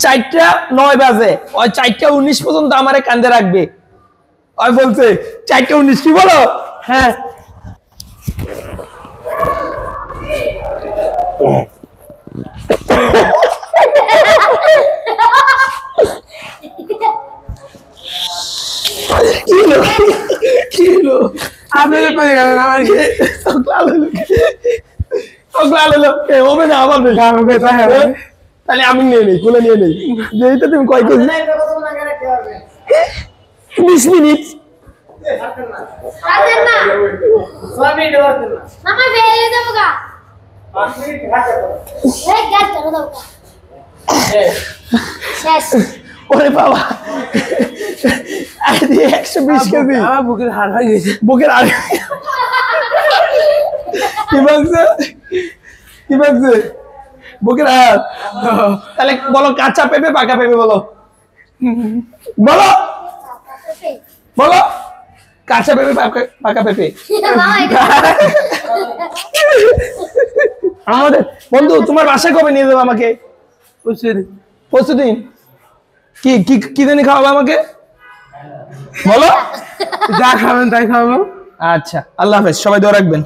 4:09 বাজে, ওই 4:19 পর্যন্ত আমারে কান্দে রাখবে। ওই বলছে 4:19 কি বলো? হ্যাঁ আপনাদের পরে আমার হবে না আমার তাহলে আমি নিয়ে নেই, খুলে নিয়ে নেই। যেহেতু তুমি কয় কেজি 20 মিনিট ওরে বাবা 120 কেজি আমার বুকের হাড় হয়ে গেছে। বুকের হাড় কি বলছে? কি বলছে? বুকের হাড়। তাহলে বলো কাঁচা পেঁপে পাকা পেঁপে বলো, বলো বলো কাঁচা পেঁপে পাকা পেঁপে। আমাদের বন্ধু তোমার বাসায় কবে নিয়ে যাবো আমাকে? পরশুদিন। কি কি কি জানি খাওয়াবো আমাকে বলো? যা খাবেন তাই খাওয়াবো। আচ্ছা আল্লাহ হাফেজ, সবাই দোয়া রাখবেন।